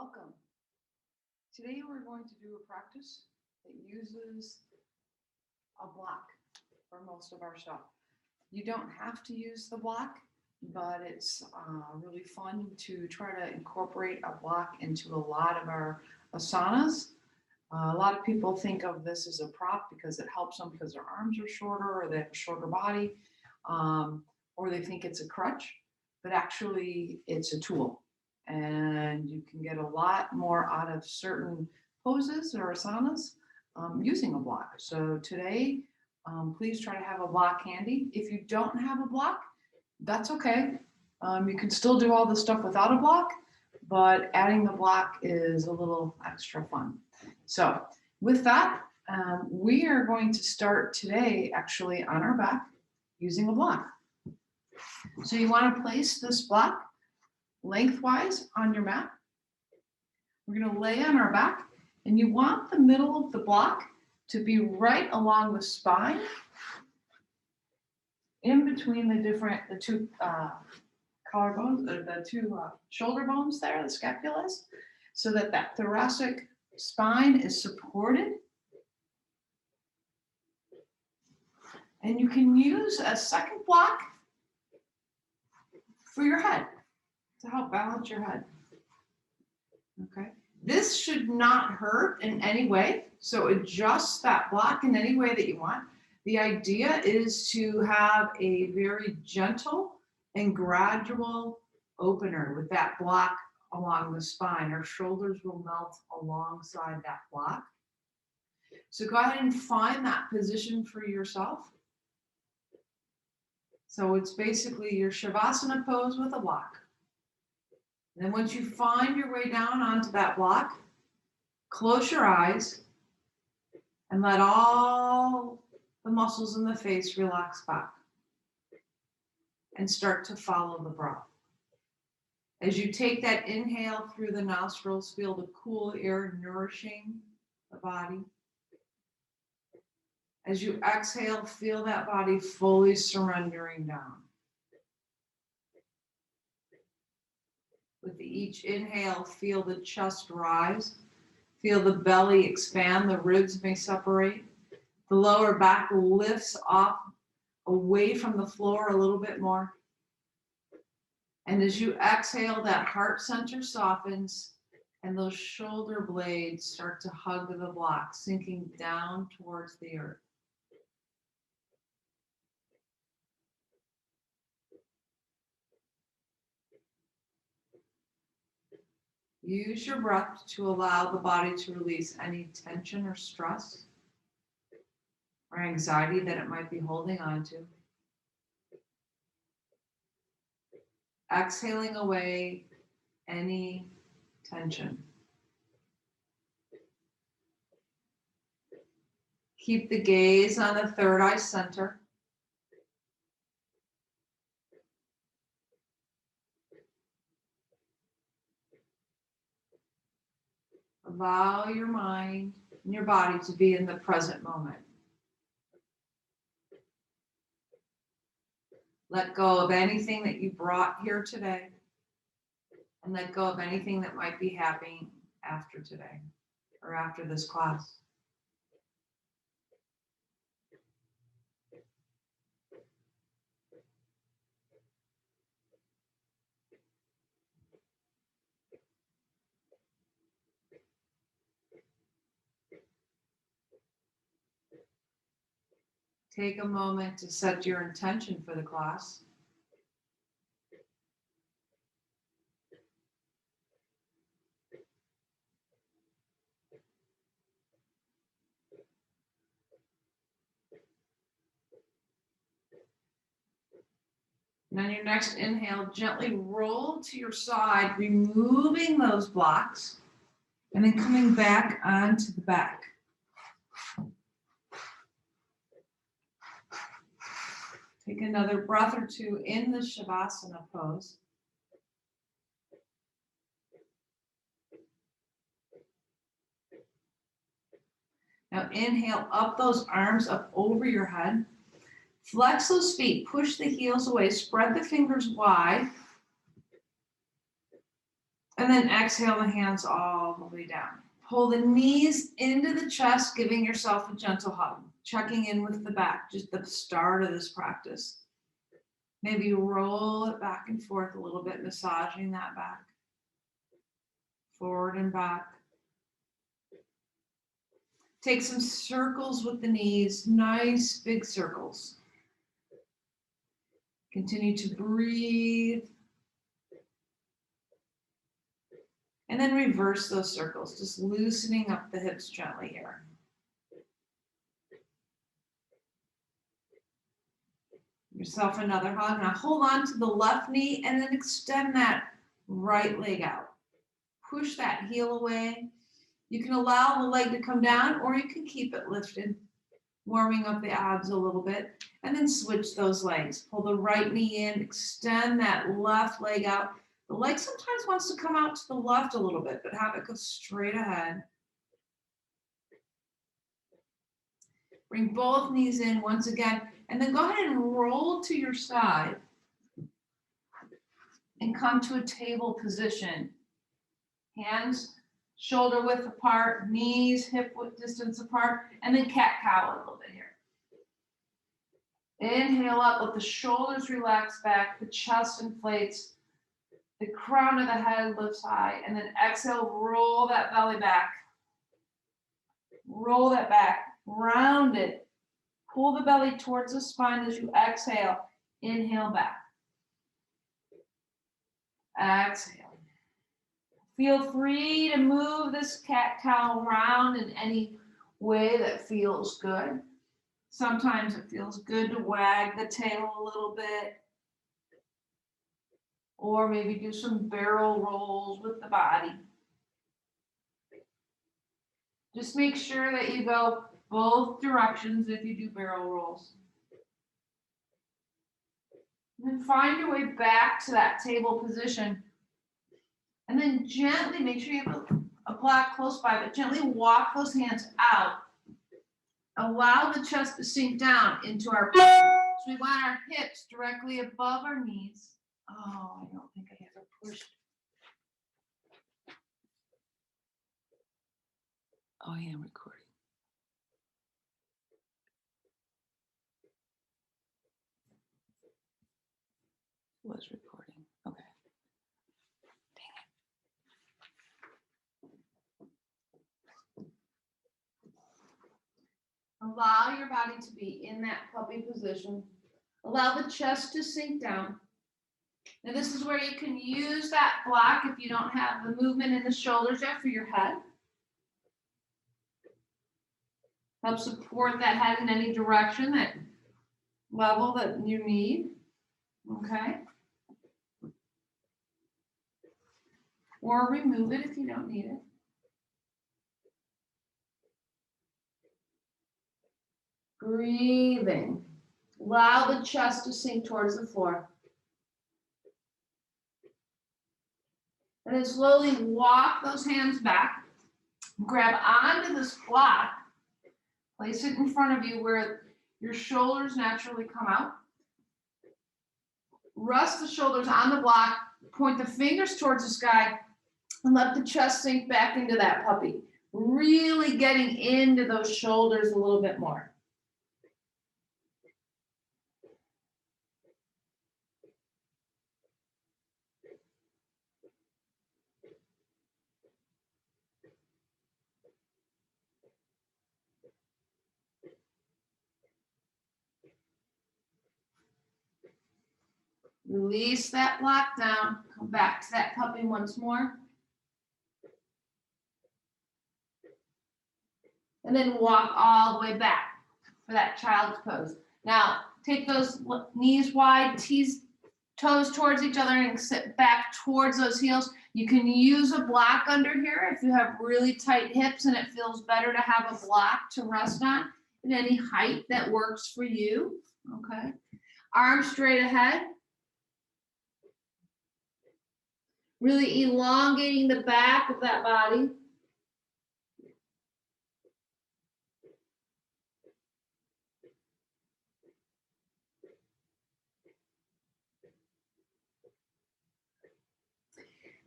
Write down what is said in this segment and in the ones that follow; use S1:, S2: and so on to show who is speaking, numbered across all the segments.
S1: Welcome. Today we're going to do a practice that uses a block for most of our stuff. You don't have to use the block, but it's really fun to try to incorporate a block into a lot of our asanas. A lot of people think of this as a prop because it helps them because their arms are shorter or they have a shorter body, or they think it's a crutch, but actually it's a tool. And you can get a lot more out of certain poses or asanas using a block. So today, please try to have a block handy. If you don't have a block, that's okay. You can still do all the stuff without a block, but adding the block is a little extra fun. So with that, we are going to start today actually on our back using a block. So you want to place this block lengthwise on your mat. We're going to lay on our back, and you want the middle of the block to be right along the spine, in between the two collarbones, or the two shoulder bones there, the scapulas, so that that thoracic spine is supported. And you can use a second block for your head to help balance your head. Okay. This should not hurt in any way, so adjust that block in any way that you want. The idea is to have a very gentle and gradual opener with that block along the spine. Our shoulders will melt alongside that block. So go ahead and find that position for yourself. So it's basically your Shavasana pose with a block. Then once you find your way down onto that block, close your eyes and let all the muscles in the face relax back. And start to follow the breath. As you take that inhale through the nostrils, feel the cool air nourishing the body. As you exhale, feel that body fully surrendering down. With each inhale, feel the chest rise. Feel the belly expand, the ribs may separate. The lower back lifts off away from the floor a little bit more. And as you exhale, that heart center softens and those shoulder blades start to hug the block, sinking down towards the earth. Use your breath to allow the body to release any tension or stress or anxiety that it might be holding on to. Exhaling away any tension. Keep the gaze on the third eye center. Allow your mind and your body to be in the present moment. Let go of anything that you brought here today, and let go of anything that might be happening after today or after this class. Take a moment to set your intention for the class. And on your next inhale, gently roll to your side, removing those blocks, and then coming back onto the back. Take another breath or two in the Shavasana pose. Now inhale up those arms up over your head. Flex those feet, push the heels away, spread the fingers wide. And then exhale the hands all the way down. Pull the knees into the chest, giving yourself a gentle hug. Checking in with the back, just the start of this practice. Maybe roll it back and forth a little bit, massaging that back. Forward and back. Take some circles with the knees, nice big circles. Continue to breathe. And then reverse those circles, just loosening up the hips gently here. Yourself another hug. Now hold on to the left knee and then extend that right leg out. Push that heel away. You can allow the leg to come down or you can keep it lifted, warming up the abs a little bit, and then switch those legs. Pull the right knee in, extend that left leg out. The leg sometimes wants to come out to the left a little bit, but have it go straight ahead. Bring both knees in once again, and then go ahead and roll to your side and come to a table position. Hands shoulder width apart, knees hip width distance apart, and then cat-cow a little bit here. Inhale up, let the shoulders relax back, the chest inflates, the crown of the head lifts high, and then exhale, roll that belly back. Roll that back, round it. Pull the belly towards the spine as you exhale. Inhale back. Exhale. Feel free to move this cat-cow around in any way that feels good. Sometimes it feels good to wag the tail a little bit. Or maybe do some barrel rolls with the body. Just make sure that you go both directions if you do barrel rolls. And then find your way back to that table position. And then gently, make sure you have a block close by, but gently walk those hands out. Allow the chest to sink down into our puppy. So we want our hips directly above our knees. Oh, I don't think I ever pushed. Oh, I am recording. Was recording. Okay. Dang it. Allow your body to be in that puppy position. Allow the chest to sink down. Now this is where you can use that block if you don't have the movement in the shoulders yet for your head. Help support that head in any direction, that level that you need. Okay. Or remove it if you don't need it. Breathing. Allow the chest to sink towards the floor. And then slowly walk those hands back. Grab onto this block. Place it in front of you where your shoulders naturally come out. Rest the shoulders on the block. Point the fingers towards the sky. And let the chest sink back into that puppy. Really getting into those shoulders a little bit more. Release that block down. Come back to that puppy once more. And then walk all the way back for that child's pose. Now, take those knees wide, toes towards each other, and sit back towards those heels. You can use a block under here if you have really tight hips and it feels better to have a block to rest on at any height that works for you. Okay. Arms straight ahead. Really elongating the back of that body.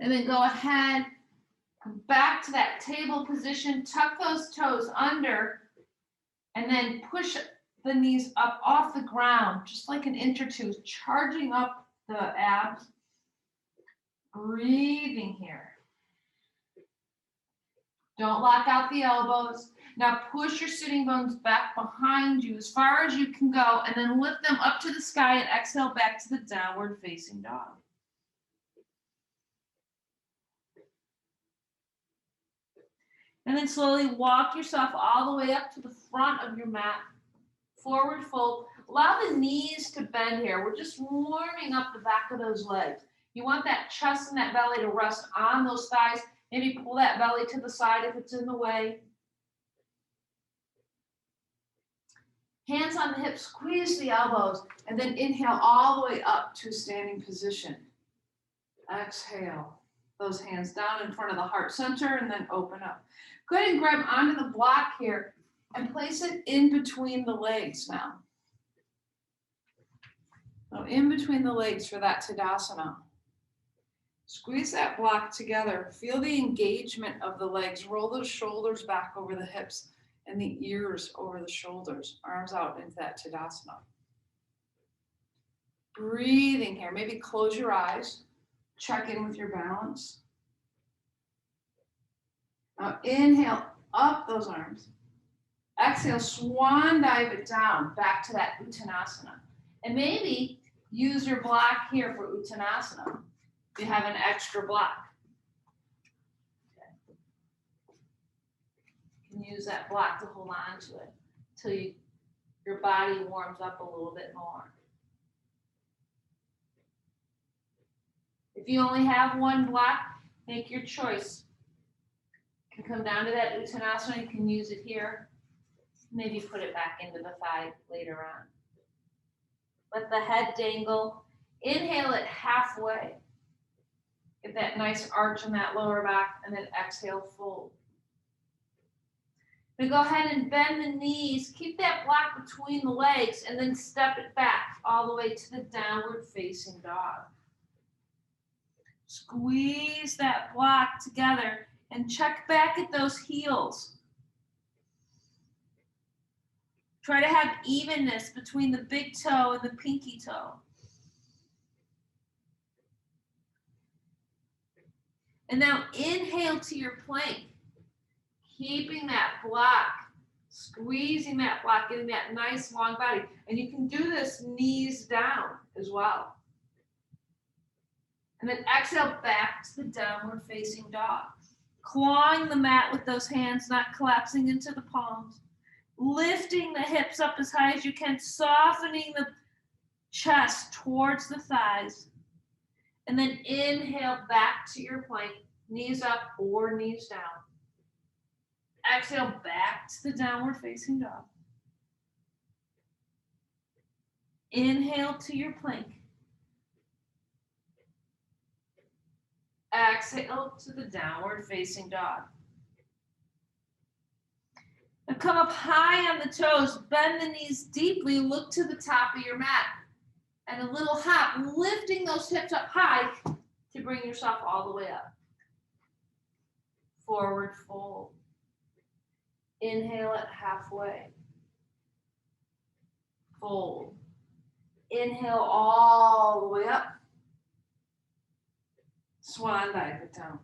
S2: And then go ahead, come back to that table position, tuck those toes under, and then push the knees up off the ground, just like an inch or two, charging up the abs. Breathing here. Don't lock out the elbows. Now push your sitting bones back behind you as far as you can go, and then lift them up to the sky and exhale back to the downward facing dog. And then slowly walk yourself all the way up to the front of your mat. Forward fold. Allow the knees to bend here. We're just warming up the back of those legs. You want that chest and that belly to rest on those thighs. Maybe pull that belly to the side if it's in the way. Hands on the hips, squeeze the elbows, and then inhale all the way up to standing position. Exhale. Those hands down in front of the heart center and then open up. Go ahead and grab onto the block here and place it in between the legs now. So in between the legs for that Tadasana. Squeeze that block together. Feel the engagement of the legs. Roll those shoulders back over the hips and the ears over the shoulders. Arms out into that Tadasana. Breathing here. Maybe close your eyes. Check in with your balance. Now inhale up those arms. Exhale, swan dive it down back to that Uttanasana. And maybe use your block here for Uttanasana. If you have an extra block. Okay. You can use that block to hold on to it until your body warms up a little bit more. If you only have one block, make your choice. You can come down to that Uttanasana, you can use it here. Maybe put it back into the thigh later on. Let the head dangle. Inhale it halfway. Get that nice arch in that lower back, and then exhale, fold. Then go ahead and bend the knees. Keep that block between the legs, and then step it back all the way to the downward facing dog. Squeeze that block together and check back at those heels. Try to have evenness between the big toe and the pinky toe. And now inhale to your plank, keeping that block, squeezing that block, getting that nice long body. And you can do this knees down as well. And then exhale back to the downward facing dog. Clawing the mat with those hands, not collapsing into the palms. Lifting the hips up as high as you can, softening the chest towards the thighs. And then inhale back to your plank, knees up or knees down. Exhale back to the downward facing dog. Inhale to your plank. Exhale to the downward facing dog. Now come up high on the toes, bend the knees deeply, look to the top of your mat. And a little hop, lifting those hips up high to bring yourself all the way up. Forward fold. Inhale it halfway. Fold. Inhale all the way up. Swan dive it down.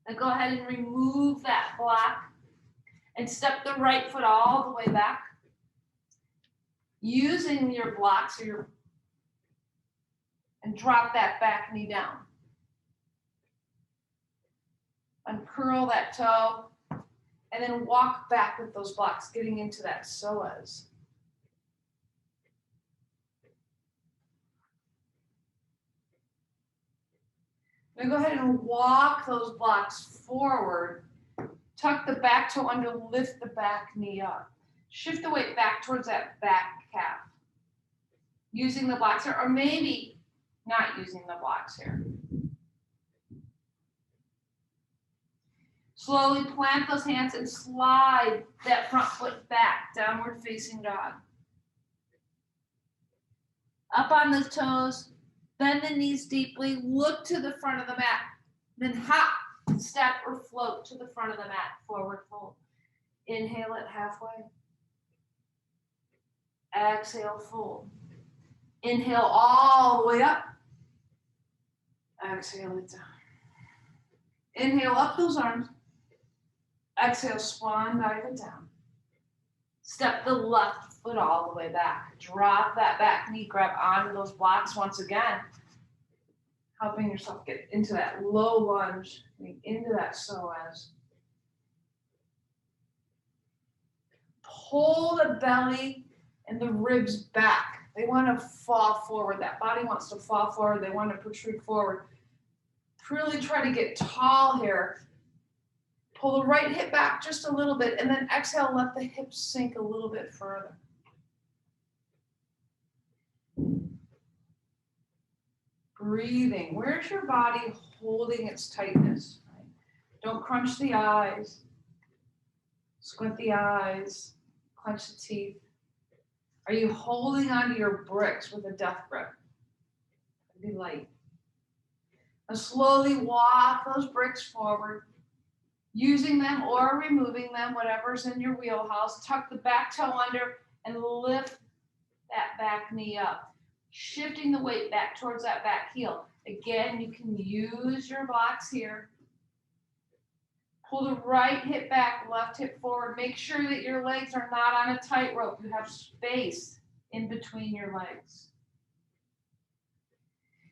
S2: Now go ahead and remove that block and step the right foot all the way back. Using your blocks and drop that back knee down. Uncurl that toe and then walk back with those blocks, getting into that psoas. Now go ahead and walk those blocks forward. Tuck the back toe under, lift the back knee up. Shift the weight back towards that back calf. Using the blocks here, or maybe not using the blocks here. Slowly plant those hands and slide that front foot back, downward facing dog. Up on the toes, Bend the knees deeply, look to the front of the mat. Then hop, step, or float to the front of the mat, forward fold. Inhale it halfway. Exhale, fold. Inhale all the way up. Exhale it down. Inhale up those arms. Exhale, swan dive it down. Step the left foot all the way back. Drop that back knee, grab onto those blocks once again. Helping yourself get into that low lunge, into that psoas. Pull the belly and the ribs back. They want to fall forward. That body wants to fall forward. They want to protrude forward. Really try to get tall here. Pull the right hip back just a little bit, and then exhale, let the hips sink a little bit further. Breathing. Where's your body holding its tightness? Right? Don't crunch the eyes. Squint the eyes. Clench the teeth. Are you holding onto your bricks with a death grip? Be light. Now slowly walk those bricks forward, using them or removing them, whatever's in your wheelhouse. Tuck the back toe under and lift that back knee up, shifting the weight back towards that back heel. Again, you can use your blocks here. Pull the right hip back, left hip forward. Make sure that your legs are not on a tightrope. You have space in between your legs.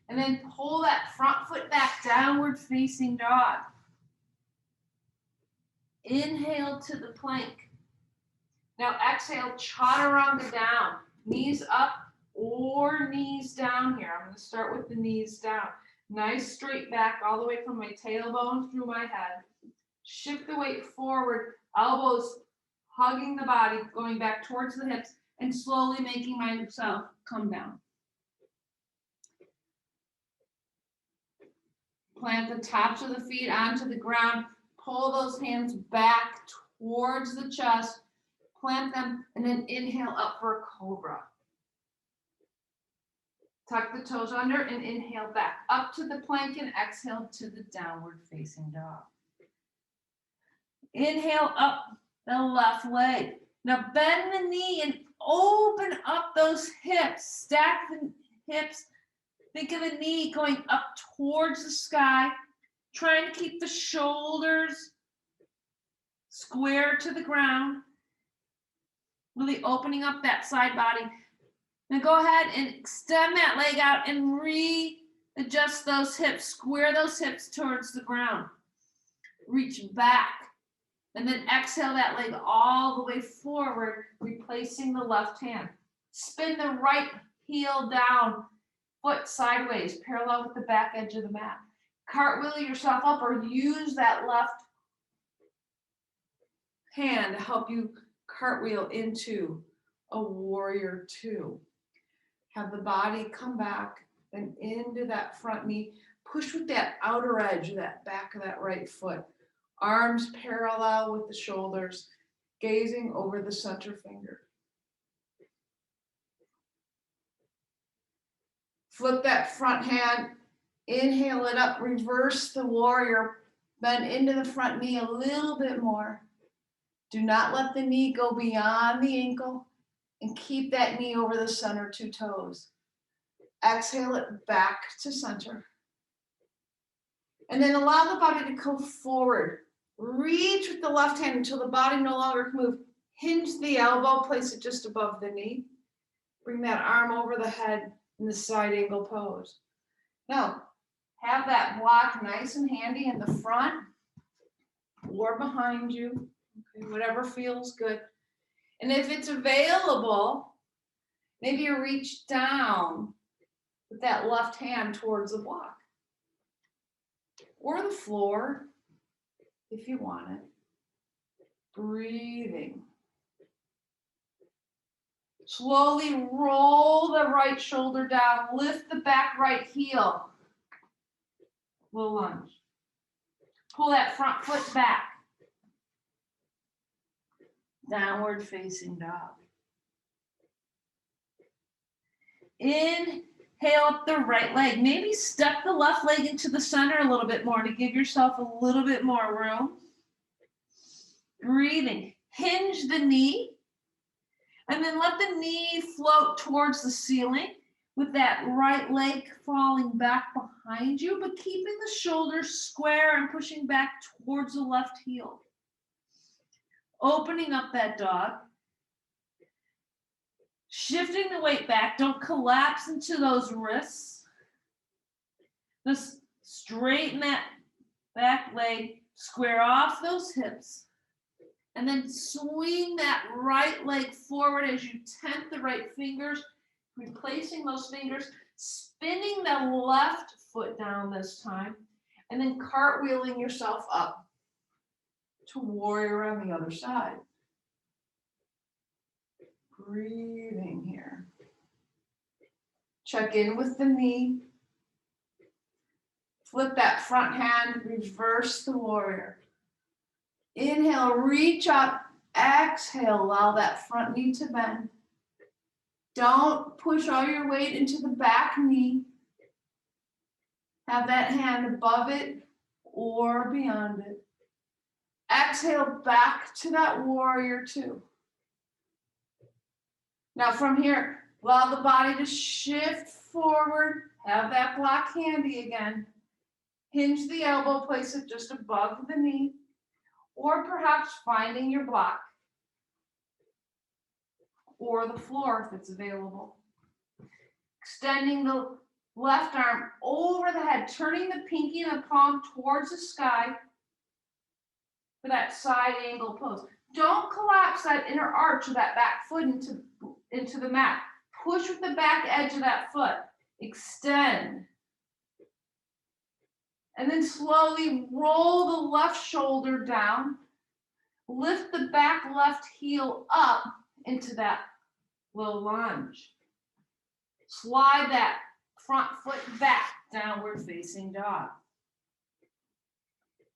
S2: And then pull that front foot back, downward facing dog. Inhale to the plank. Now exhale, chaturanga down. Knees up or knees down here. I'm going to start with the knees down. Nice straight back all the way from my tailbone through my head. Shift the weight forward, elbows hugging the body, going back towards the hips, and slowly making myself come down. Plant the tops of the feet onto the ground. Pull those hands back towards the chest. Plant them, and then inhale up for a cobra. Tuck the toes under and inhale back up to the plank and exhale to the downward facing dog. Inhale up the left leg. Now bend the knee and open up those hips. Stack the hips. Think of the knee going up towards the sky. Trying to keep the shoulders square to the ground. Really opening up that side body. Now go ahead and extend that leg out and readjust those hips. Square those hips towards the ground. Reach back. And then exhale that leg all the way forward, replacing the left hand. Spin the right heel down, foot sideways, parallel with the back edge of the mat. Cartwheel yourself up or use that left hand to help you cartwheel into a warrior two. Have the body come back and into that front knee. Push with that outer edge of that back of that right foot. Arms parallel with the shoulders, gazing over the center finger. Flip that front hand, inhale it up, reverse the warrior, bend into the front knee a little bit more. Do not let the knee go beyond the ankle and keep that knee over the center two toes. Exhale it back to center. And then allow the body to come forward. Reach with the left hand until the body no longer can move. Hinge the elbow, place it just above the knee. Bring that arm over the head in the side angle pose. Now, have that block nice and handy in the front or behind you, okay, whatever feels good. And if it's available, maybe you reach down with that left hand towards the block or the floor if you want it. Breathing. Slowly roll the right shoulder down. Lift the back right heel. Low lunge. Pull that front foot back. Downward facing dog. Inhale Inhale up the right leg. Maybe step the left leg into the center a little bit more to give yourself a little bit more room. Breathing. Hinge the knee. And then let the knee float towards the ceiling with that right leg falling back behind you, but keeping the shoulders square and pushing back towards the left heel. Opening up that dog. Shifting the weight back. Don't collapse into those wrists. Just straighten that back leg, square off those hips, and then swing that right leg forward as you tent the right fingers, replacing those fingers, spinning the left foot down this time, and then cartwheeling yourself up to warrior on the other side. Breathing here. Check in with the knee. Flip that front hand, reverse the warrior. Inhale, reach up. Exhale, allow that front knee to bend. Don't push all your weight into the back knee. Have that hand above it or beyond it. Exhale, back to that warrior two. Now from here, allow the body to shift forward. Have that block handy again. Hinge the elbow, place it just above the knee, or perhaps finding your block or the floor if it's available. Extending the left arm over the head, turning the pinky and the palm towards the sky for that side angle pose. Don't collapse that inner arch of that back foot into the mat. Push with the back edge of that foot. Extend. And then slowly roll the left shoulder down. Lift the back left heel up into that low lunge. Slide that front foot back, downward facing dog.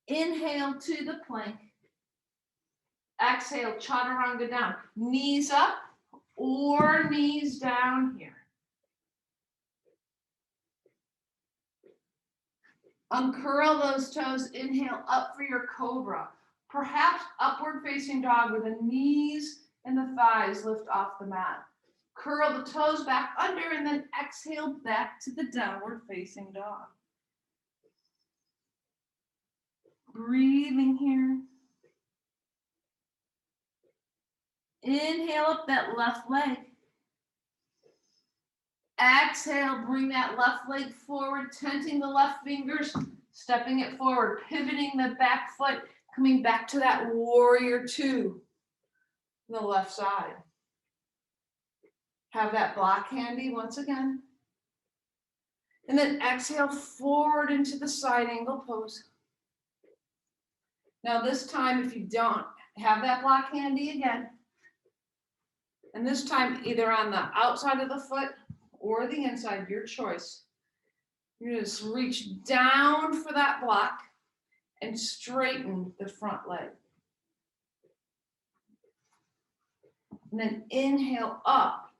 S2: Inhale to the plank. Exhale, chaturanga down. Knees up or knees down here. Uncurl those toes, inhale up for your cobra. Perhaps upward facing dog with the knees and the thighs lift off the mat. Curl the toes back under and then exhale back to the downward facing dog. Breathing here. Inhale up that left leg. Exhale, bring that left leg forward, tenting the left fingers, stepping it forward, pivoting the back foot, coming back to that warrior two, the left side. Have that block handy once again. And then exhale forward into the side angle pose. Now this time, if you don't have that block handy again, and this time either on the outside of the foot or the inside, your choice. You're going to just reach down for that block and straighten the front leg. And then inhale up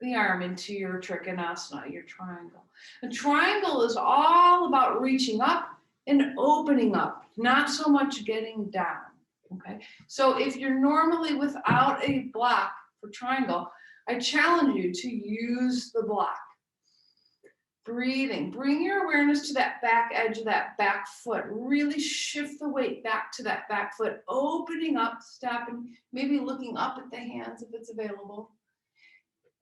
S2: the arm into your trikonasana, your triangle. A triangle is all about reaching up and opening up, not so much getting down. Okay, so if you're normally without a block for triangle, I challenge you to use the block. Breathing, bring your awareness to that back edge of that back foot. Really shift the weight back to that back foot, opening up, stepping, maybe looking up at the hands if it's available.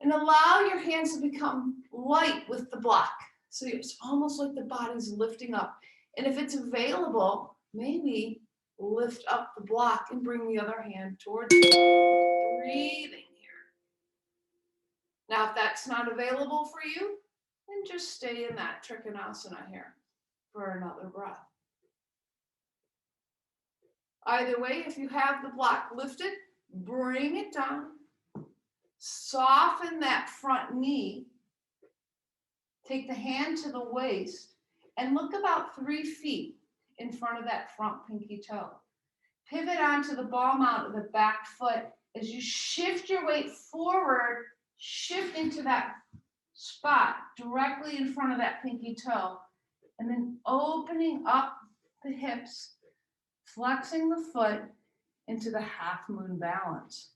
S2: And allow your hands to become light with the block. So it's almost like the body's lifting up. And if it's available, maybe lift up the block and bring the other hand towards you. Breathing here. Now, if that's not available for you, then just stay in that trikonasana here for another breath. Either way, if you have the block lifted, bring it down. Soften that front knee. Take the hand to the waist and look about 3 feet in front of that front pinky toe. Pivot onto the ball mount of the back foot as you shift your weight forward, shift into that spot directly in front of that pinky toe. And then opening up the hips, flexing the foot into the half moon balance.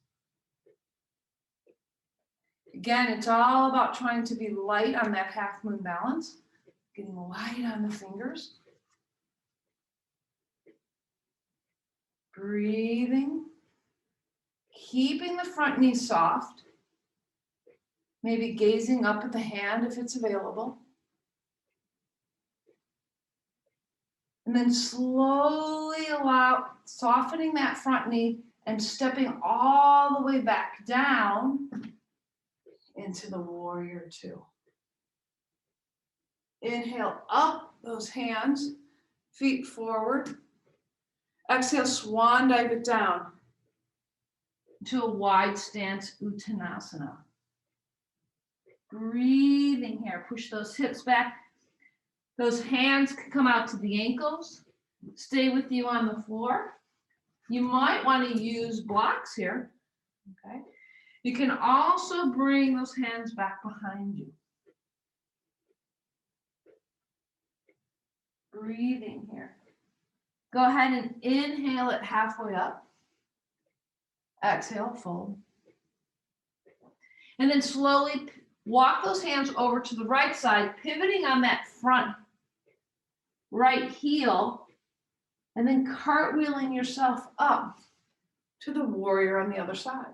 S2: Again, it's all about trying to be light on that half moon balance, getting light on the fingers. Breathing, keeping the front knee soft, maybe gazing up at the hand if it's available. And then slowly softening that front knee and stepping all the way back down into the warrior two. Inhale up, those hands, feet forward. Exhale, swan dive it down to a wide stance Uttanasana. Breathing here, push those hips back. Those hands can come out to the ankles, stay with you on the floor. You might want to use blocks here, okay? You can also bring those hands back behind you. Breathing here. Go ahead and inhale it halfway up. Exhale, fold. And then slowly walk those hands over to the right side, pivoting on that front right heel, and then cartwheeling yourself up to the warrior on the other side.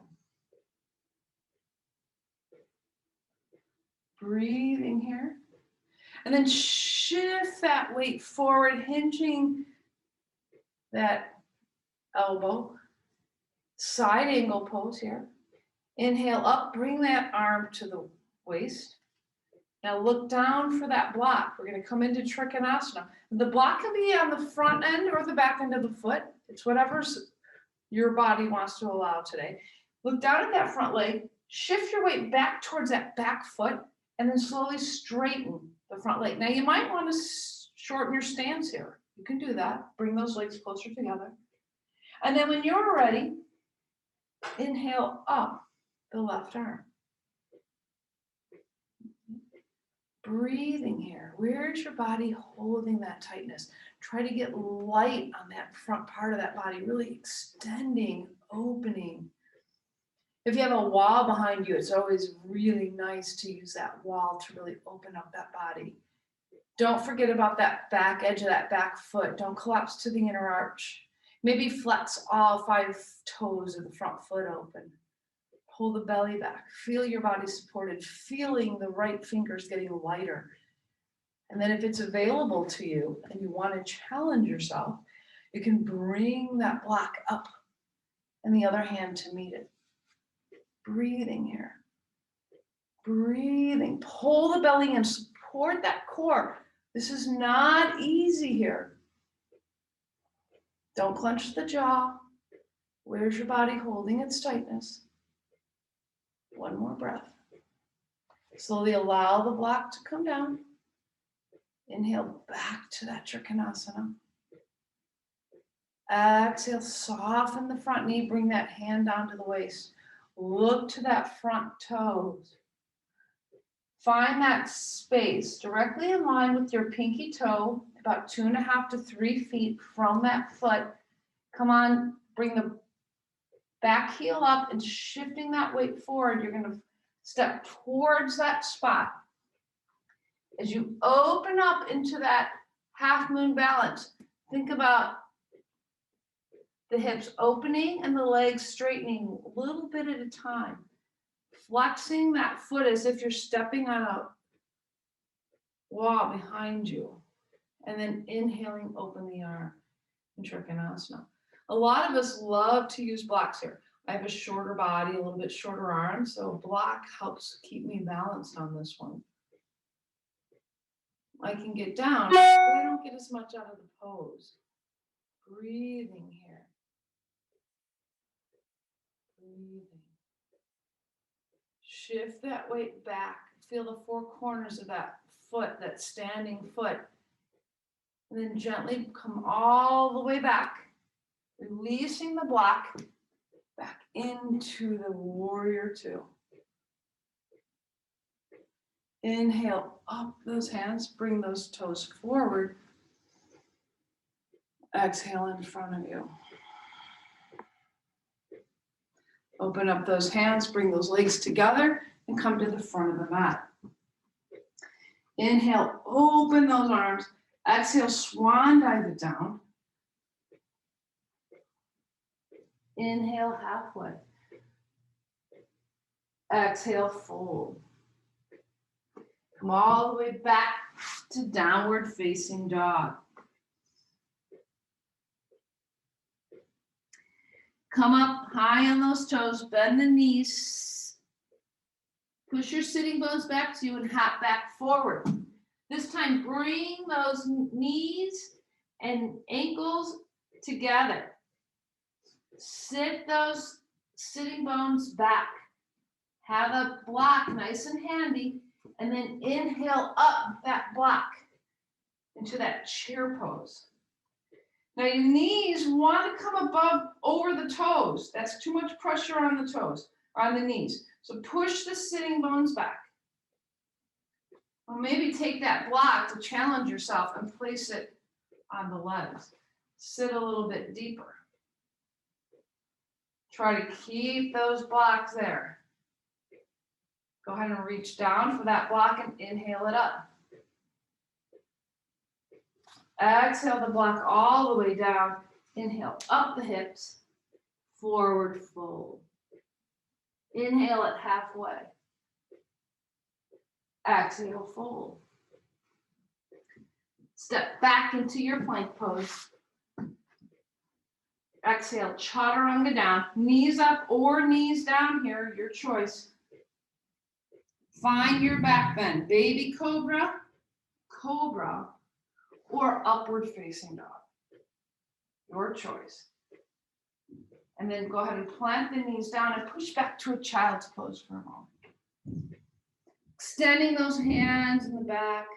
S2: Breathing here. And then shift that weight forward, hinging that elbow. Side angle pose here. Inhale up, bring that arm to the waist. Now look down for that block. We're going to come into Trikonasana. The block can be on the front end or the back end of the foot. It's whatever's your body wants to allow today. Look down at that front leg. Shift your weight back towards that back foot and then slowly straighten the front leg. Now you might want to shorten your stance here. You can do that. Bring those legs closer together. And then when you're ready, inhale up the left arm. Breathing here. Where's your body holding that tightness? Try to get light on that front part of that body, really extending, opening. If you have a wall behind you, it's always really nice to use that wall to really open up that body. Don't forget about that back edge of that back foot. Don't collapse to the inner arch. Maybe flex all 5 toes of the front foot open. Pull the belly back. Feel your body supported. Feeling the right fingers getting lighter. And then if it's available to you and you want to challenge yourself, you can bring that block up and the other hand to meet it. Breathing here. Breathing. Pull the belly in. Support that core. This is not easy here. Don't clench the jaw. Where's your body holding its tightness? One more breath. Slowly allow the block to come down. Inhale back to that Trikonasana. Exhale, soften the front knee. Bring that hand down to the waist. Look to that front toes. Find that space directly in line with your pinky toe, about 2.5 to 3 feet from that foot. Come on, bring the back heel up and shifting that weight forward. You're going to step towards that spot. As you open up into that half moon balance, think about the hips opening and the legs straightening a little bit at a time. Flexing that foot as if you're stepping on a wall behind you. And then inhaling, open the arm in Trikonasana. A lot of us love to use blocks here. I have a shorter body, a little bit shorter arms, so a block helps keep me balanced on this one. I can get down, but I don't get as much out of the pose. Breathing here. Breathing. Shift that weight back. Feel the 4 corners of that foot, that standing foot. And then gently come all the way back, releasing the block back into the warrior two.
S1: Inhale up those hands, bring those toes forward. Exhale in front of you. Open up those hands, bring those legs together, and come to the front of the mat. Inhale, open those arms. Exhale, swan dive it down. Inhale, halfway. Exhale, fold. Come all the way back to downward facing dog. Come up high on those toes, bend the knees. Push your sitting bones back to you and hop back forward. This time, bring those knees and ankles together. Sit those sitting bones back. Have a block nice and handy, and then inhale up that block into that chair pose. Now your knees want to come above, over the toes. That's too much pressure on the toes, on the knees. So push the sitting bones back. Or maybe take that block to challenge yourself and place it on the legs. Sit a little bit deeper. Try to keep those blocks there. Go ahead and reach down for that block and inhale it up. Exhale the block all the way down. Inhale up the hips, forward fold. Inhale it halfway. Exhale, fold. Step back into your plank pose. Exhale, chaturanga down. Knees up or knees down here, your choice. Find your back bend. Baby cobra, cobra, or upward facing dog. Your choice. And then go ahead and plant the knees down and push back to a child's pose for a moment. Extending those hands in the back,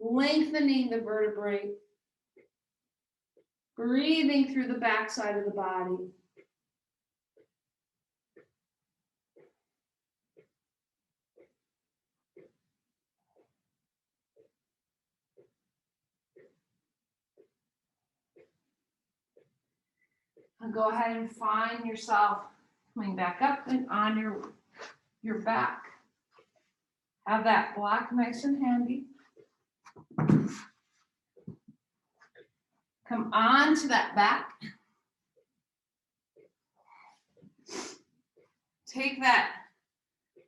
S1: lengthening the vertebrae, breathing through the back side of the body. And go ahead and find yourself coming back up and on your back. Have that block nice and handy. Come on to that back. Take that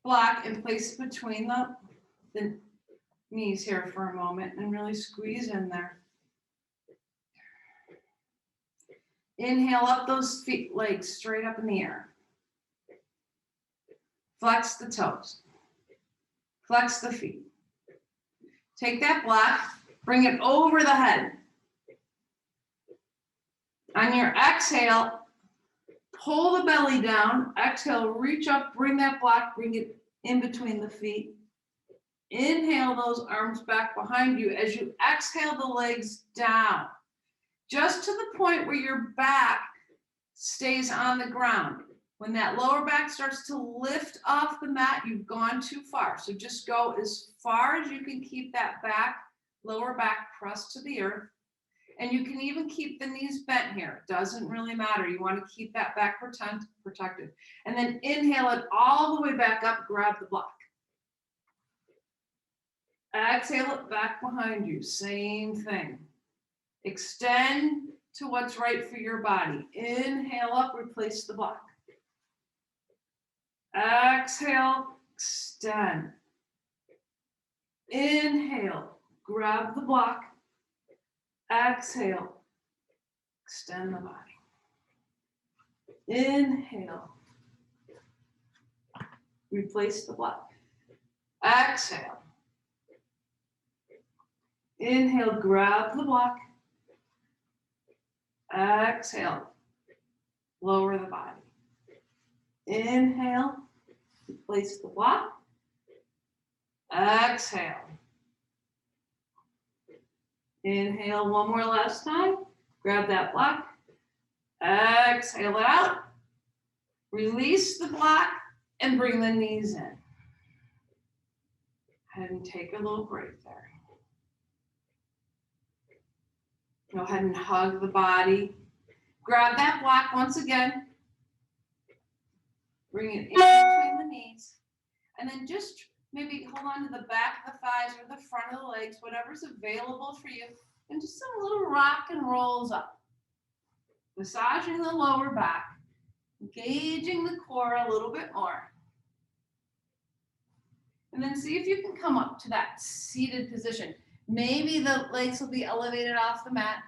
S1: block and place it between the knees here for a moment and really squeeze in there. Inhale up those feet, legs straight up in the air. Flex the toes. Flex the feet. Take that block, bring it over the head. On your exhale, pull the belly down. Exhale, reach up, bring that block, bring it in between the feet. Inhale those arms back behind you as you exhale the legs down. Just to the point where your back stays on the ground. When that lower back starts to lift off the mat, you've gone too far. So just go as far as you can keep that lower back pressed to the earth. And you can even keep the knees bent here. It doesn't really matter. You want to keep that back protected. And then inhale it all the way back up, grab the block. Exhale it back behind you, same thing. Extend to what's right for your body. Inhale up, replace the block. Exhale, extend. Inhale, grab the block. Exhale, extend the body. Inhale, replace the block. Exhale. Inhale, grab the block. Exhale, lower the body. Inhale, replace the block. Exhale. Inhale one more last time. Grab that block. Exhale it out. Release the block and bring the knees in. ahead and take a little break there. Go ahead and hug the body. Grab that block once again. Bring it in between the knees. And then just maybe hold on to the back of the thighs or the front of the legs, whatever's available for you. And just some little rock and rolls up. Massaging the lower back. Engaging the core a little bit more. And then see if you can come up to that seated position. Maybe the legs will be elevated off the mat.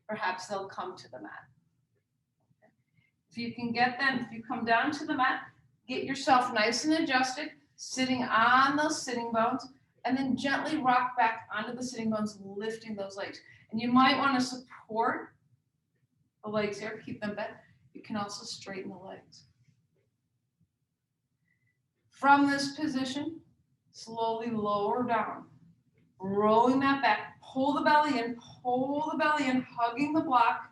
S1: Perhaps they'll come to the mat. If you can get them, if you come down to the mat, get yourself nice and adjusted, sitting on those sitting bones, and then gently rock back onto the sitting bones, lifting those legs. And you might want to support the legs here, keep them bent. You can also straighten the legs. From this position, slowly lower down, rolling that back, pull the belly in, hugging the block,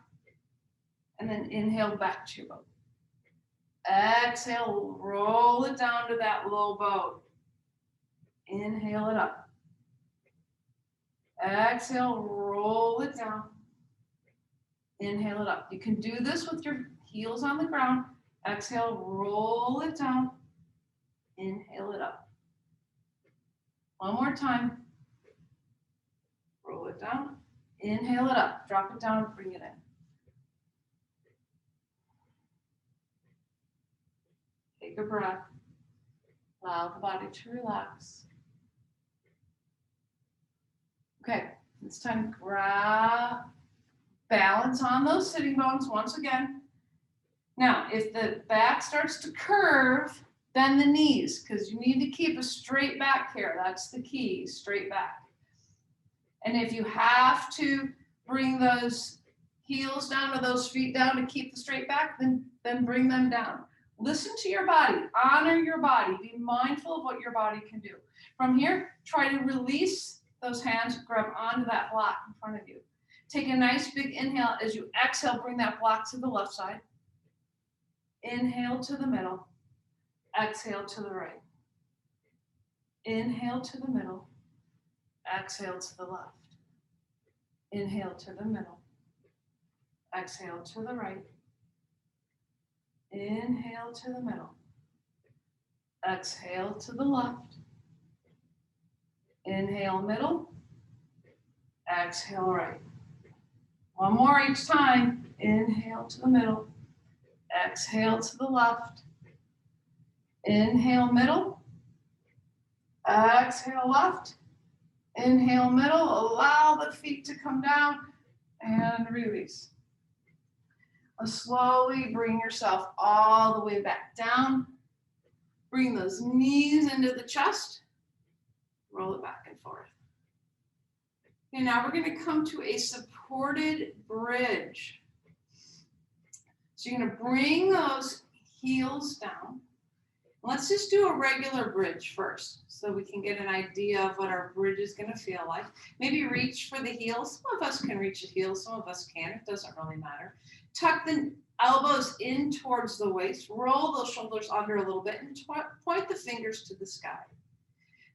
S1: and then inhale back to your boat. Exhale, roll it down to that low boat. Inhale it up. Exhale, roll it down. Inhale it up. You can do this with your heels on the ground. Exhale, roll it down. Inhale it up. One more time. Roll it down. Inhale it up. Drop it down, bring it in. Take a breath. Allow the body to relax. Okay, it's time to grab, balance on those sitting bones once again. Now, if the back starts to curve, bend the knees, because you need to keep a straight back here. That's the key, straight back. And if you have to bring those heels down or those feet down to keep the straight back, then bring them down. Listen to your body, honor your body, be mindful of what your body can do. From here, try to release those hands, grab onto that block in front of you. Take a nice big inhale. As you exhale, bring that block to the left side. Inhale to the middle. Exhale to the right. Inhale to the middle. Exhale to the left. Inhale to the middle. Exhale to the right. Inhale to the middle. Exhale to the left. Inhale middle. Exhale right. One more each time. Inhale to the middle. Exhale to the left. Inhale middle. Exhale left. Inhale middle. Allow the feet to come down and release. Slowly bring yourself all the way back down. Bring those knees into the chest. Roll it back and forth. Okay, now we're going to come to a supported bridge. So you're going to bring those heels down. Let's just do a regular bridge first so we can get an idea of what our bridge is going to feel like. Maybe reach for the heels. Some of us can reach the heels, some of us can't. It doesn't really matter. Tuck the elbows in towards the waist. Roll those shoulders under a little bit and point the fingers to the sky.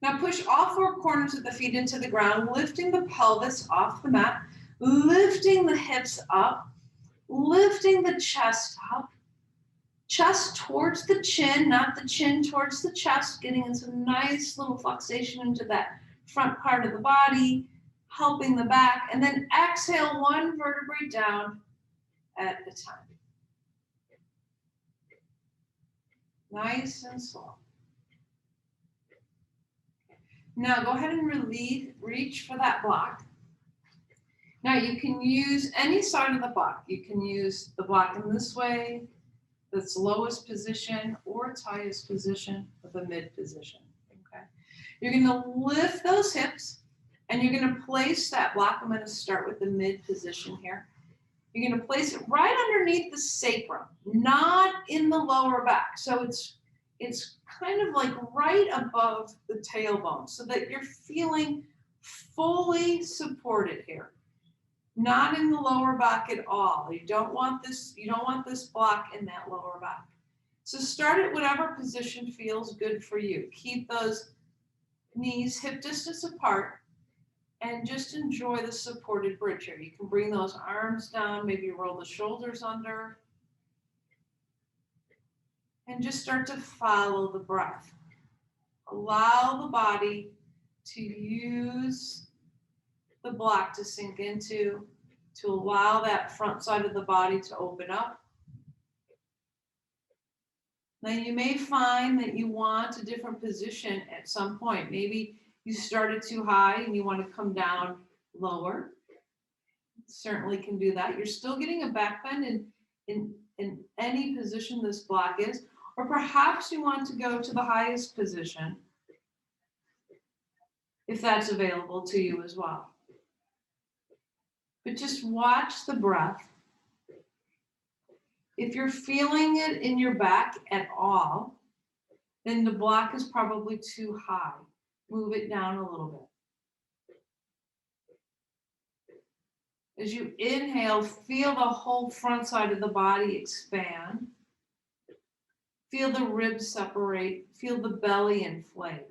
S1: Now push all four corners of the feet into the ground, lifting the pelvis off the mat, lifting the hips up, lifting the chest up. Chest towards the chin, not the chin towards the chest, getting in some nice little flexation into that front part of the body, helping the back, and then exhale one vertebrae down at a time. Nice and slow. Now go ahead and reach for that block. Now you can use any side of the block. You can use the block in this way, its lowest position, or its highest position, or the mid position. Okay. You're going to lift those hips, and you're going to place that block. I'm going to start with the mid position here. You're going to place it right underneath the sacrum, not in the lower back. So it's kind of like right above the tailbone, so that you're feeling fully supported here. Not in the lower back at all. You don't want this block in that lower back. So start at whatever position feels good for you. Keep those
S2: knees hip distance apart, and just enjoy the supported bridge here. You can bring those arms down, maybe roll the shoulders under, and just start to follow the breath. Allow the body to use the block to sink into, to allow that front side of the body to open up. Now you may find that you want a different position at some point. Maybe you started too high and you want to come down lower. Certainly can do that. You're still getting a back bend in any position this block is, or perhaps you want to go to the highest position if that's available to you as well. But just watch the breath. If you're feeling it in your back at all, then the block is probably too high. Move it down a little bit. As you inhale, feel the whole front side of the body expand. Feel the ribs separate. Feel the belly inflate.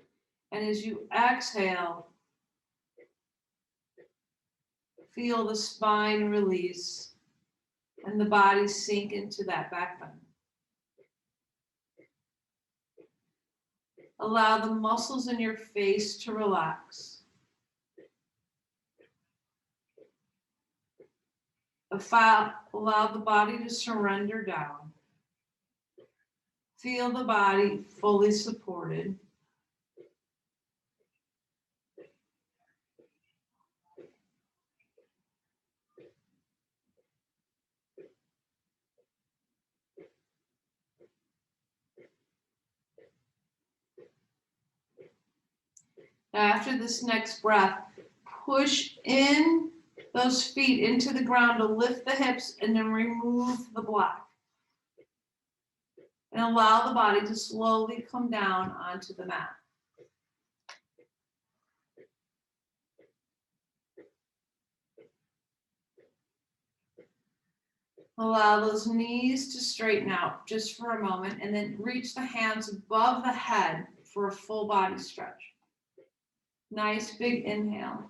S2: And as you exhale, feel the spine release and the body sink into that back bend. Allow the muscles in your face to relax. Allow the body to surrender down. Feel the body fully supported. After this next breath, push in those feet into the ground to lift the hips and then remove the block. And allow the body to slowly come down onto the mat. Allow those knees to straighten out just for a moment and then reach the hands above the head for a full body stretch. Nice big inhale.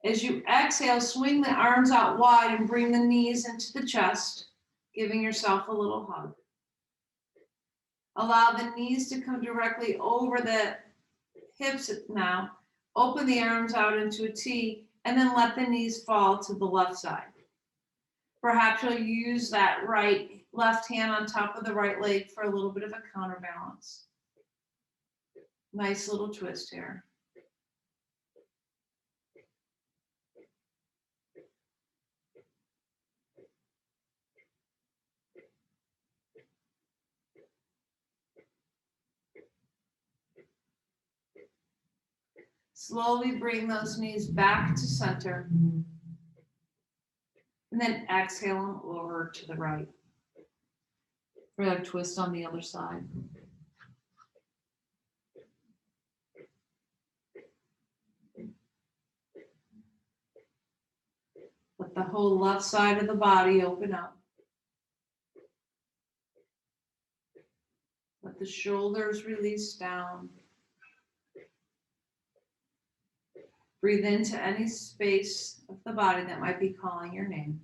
S2: As you exhale, swing the arms out wide and bring the knees into the chest, giving yourself a little hug. Allow the knees to come directly over the hips now. Open the arms out into a T and then let the knees fall to the left side. Perhaps you'll use that left hand on top of the right leg for a little bit of a counterbalance. Nice little twist here. Slowly bring those knees back to center. And then exhale them over to the right. For a twist on the other side. Let the whole left side of the body open up. Let the shoulders release down. Breathe into any space of the body that might be calling your name.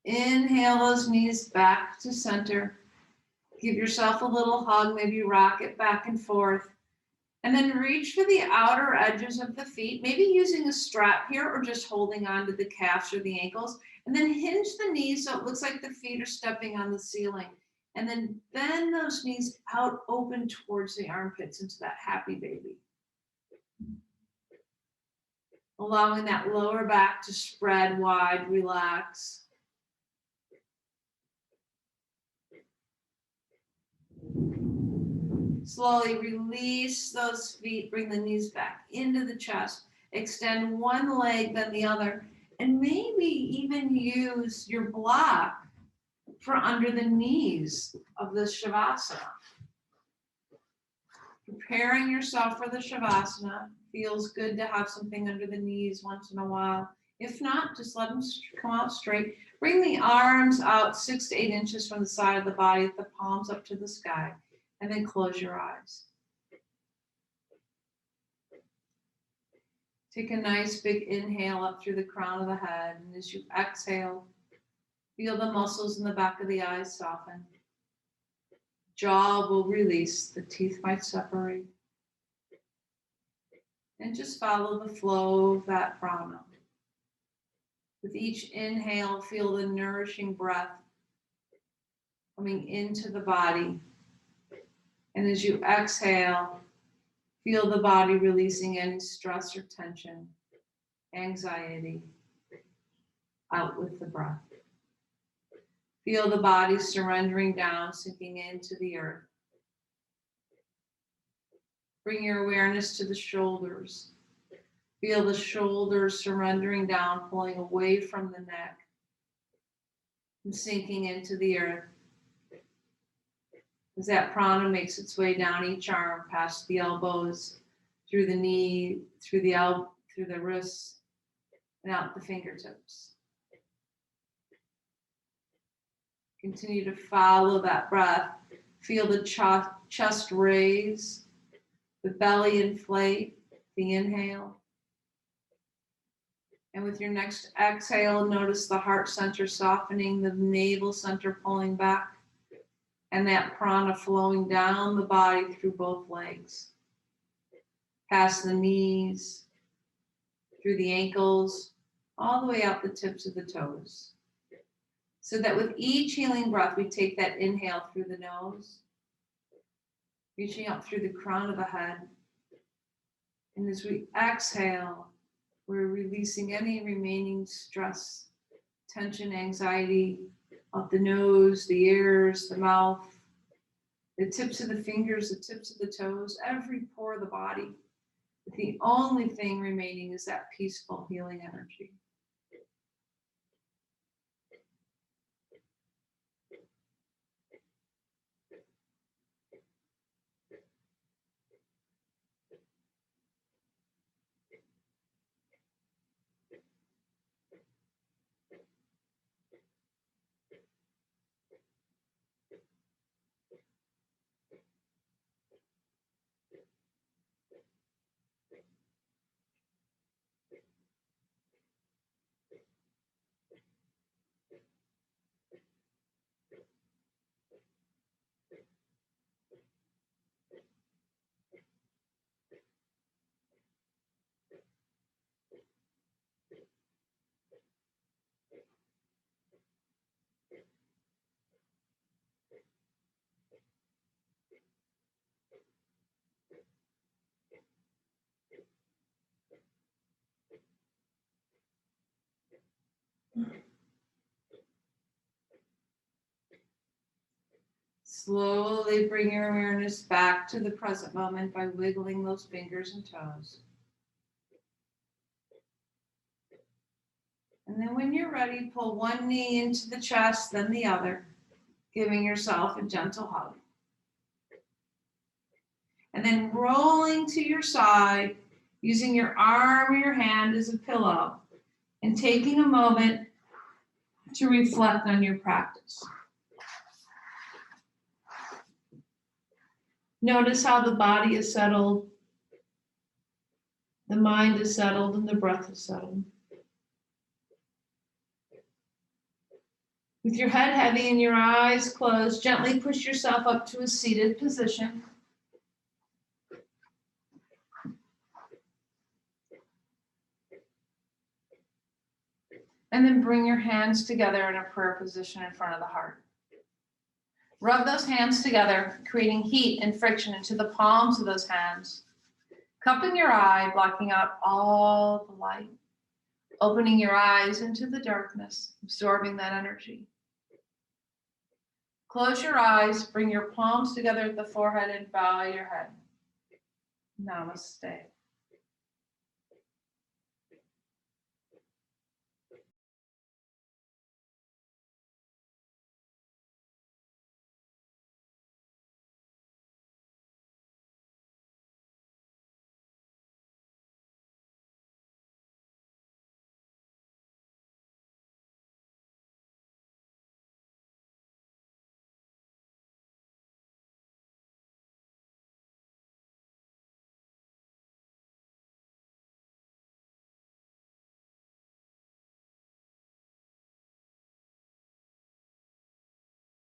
S2: Inhale those knees back to center. Give yourself a little hug, maybe rock it back and forth. And then reach for the outer edges of the feet, maybe using a strap here or just holding on to the calves or the ankles. And then hinge the knees so it looks like the feet are stepping on the ceiling. And then bend those knees out open towards the armpits into that happy baby. Allowing that lower back to spread wide, relax. Slowly release those feet, bring the knees back into the chest. Extend one leg, then the other. And maybe even use your block for under the knees of the Shavasana. Preparing yourself for the Shavasana. Feels good to have something under the knees once in a while. If not, just let them come out straight. Bring the arms out 6 to 8 inches from the side of the body, with the palms up to the sky. And then close your eyes. Take a nice big inhale up through the crown of the head. And as you exhale, feel the muscles in the back of the eyes soften. Jaw will release, the teeth might separate. And just follow the flow of that prana. With each inhale, feel the nourishing breath coming into the body. And as you exhale, feel the body releasing any stress or tension, anxiety, out with the breath. Feel the body surrendering down, sinking into the earth. Bring your awareness to the shoulders. Feel the shoulders surrendering down, pulling away from the neck and sinking into the earth. As that prana makes its way down each arm, past the elbows, through the knee, through the wrists, and out the fingertips. Continue to follow that breath. Feel the chest raise, the belly inflate, the inhale. And with your next exhale, notice the heart center softening, the navel center pulling back, and that prana flowing down the body through both legs, past the knees, through the ankles, all the way out the tips of the toes. So that with each healing breath, we take that inhale through the nose, reaching up through the crown of the head. And as we exhale, we're releasing any remaining stress, tension, anxiety out the nose, the ears, the mouth, the tips of the fingers, the tips of the toes, every pore of the body. The only thing remaining is that peaceful healing energy. Slowly bring your awareness back to the present moment by wiggling those fingers and toes. And then when you're ready, pull one knee into the chest, then the other, giving yourself a gentle hug. And then rolling to your side, using your arm or your hand as a pillow, and taking a moment to reflect on your practice. Notice how the body is settled, the mind is settled, and the breath is settled. With your head heavy and your eyes closed, gently push yourself up to a seated position. And then bring your hands together in a prayer position in front of the heart. Rub those hands together, creating heat and friction into the palms of those hands. Cupping your eye, blocking out all the light. Opening your eyes into the darkness, absorbing that energy. Close your eyes, bring your palms together at the forehead and bow your head. Namaste.